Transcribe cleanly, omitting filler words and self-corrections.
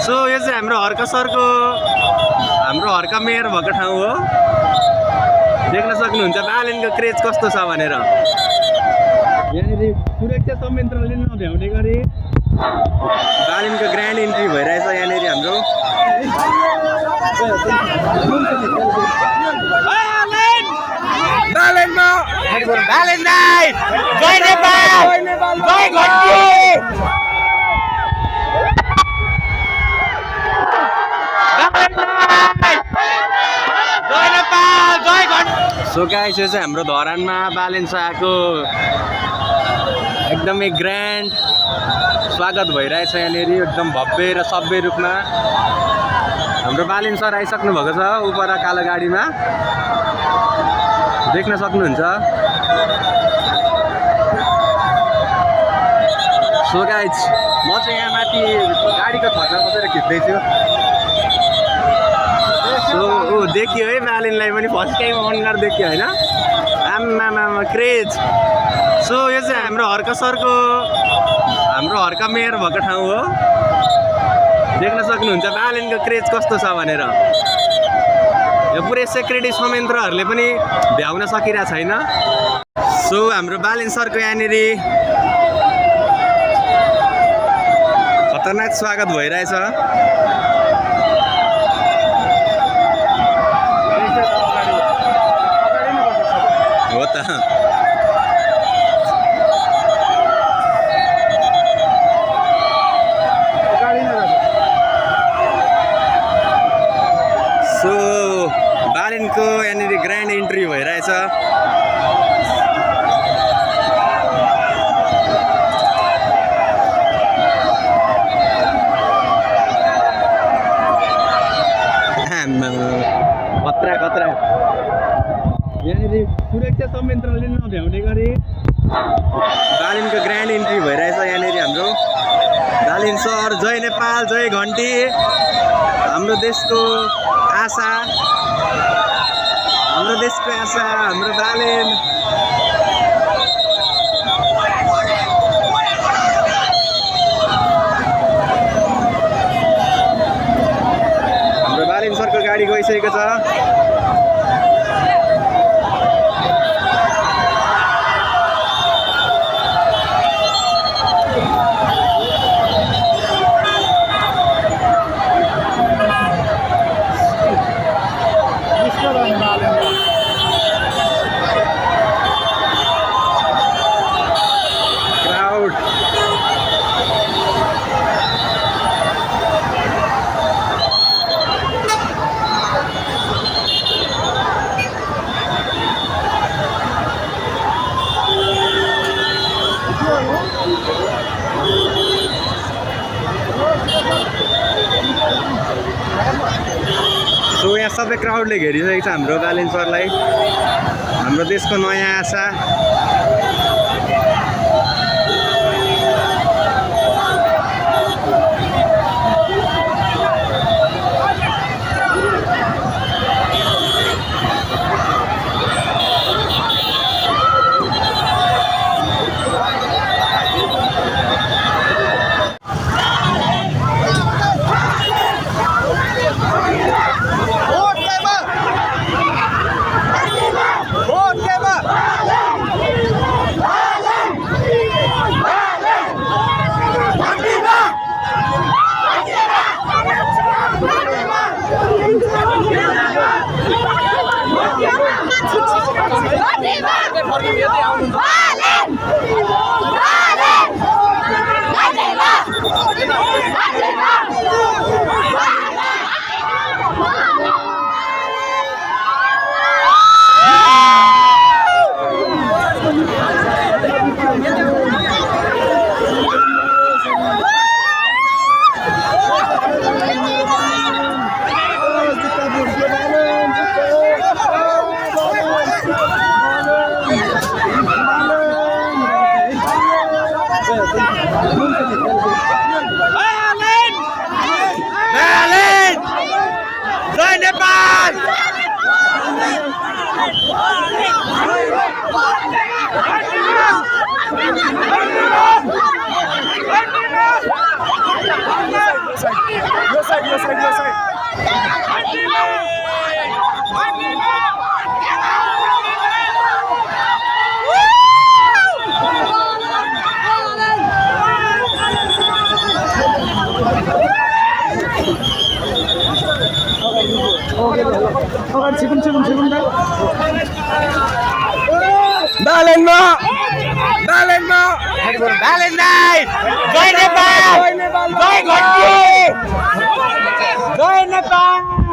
So यो चाहिँ हाम्रो हर्का सरको हाम्रो हर्का मेयर भएको ठाउँ हो। देख्न सक्नुहुन्छ बालेनको क्रेज कस्तो छ भनेर। यहाँनिर सुरक्षा संयन्त्र लिन नभ्याउने गरी बालेनको ग्रान्ड इन्ट्री भइरहेछ यहाँनिर हाम्रो। बालेन दाइ जय नेपाल जय घटी। सो गाइस यो चाहिँ हाम्रो धरानमा बालेन शाहको एकदमै ग्रान्ड स्वागत भइरहेछ यहाँनिर एकदम भव्य र सभ्य रूपमा। हाम्रो बालेन सर आइसक्नु भएको छ उपर कालो गाडीमा देख्न सक्नुहुन्छ। सो गाइस म चाहिँ यहाँ माथि गाडीको छतमा बसेर खिच्दैछु। सो देखियो है बालेनलाई पनि फर्स्ट टाइम अनुहार देखियो होइन। आम्मामा क्रेज। सो यो चाहिँ हाम्रो हर्का सरको हाम्रो हर्का मेयर भएको ठाउँ हो। देख्न सक्नुहुन्छ बालेनको क्रेज कस्तो छ भनेर। यो पुरै सेक्युरिटी संयन्त्रहरूले पनि भ्याउन सकिरहेको छैन। सो हाम्रो बालेन सरको यहाँनिर खतरनाक स्वागत भइरहेछ। हो त सो बालेनको यहाँनिर ग्रान्ड इन्ट्री भइरहेछ। खतरा खतरा। यहाँनिर सुरक्षा संयन्त्र लिन नभ्याउने गरी बालेनको ग्रान्ड इन्ट्री भइरहेछ यहाँनिर हाम्रो। बालेन सर जय नेपाल जय घन्टी। हाम्रो देशको आशा हाम्रो बालेन। हाम्रो बालेन सरको गाडी गइसकेको छ। सो यहाँ सबै क्राउडले घेरिसकेको छ हाम्रो बालेन सरलाई। हाम्रो देशको नयाँ आशा। Let's go. यो साइड यो साइड यो side Valentine! Jai Nepal! Jai Nepal! Jai Nepal!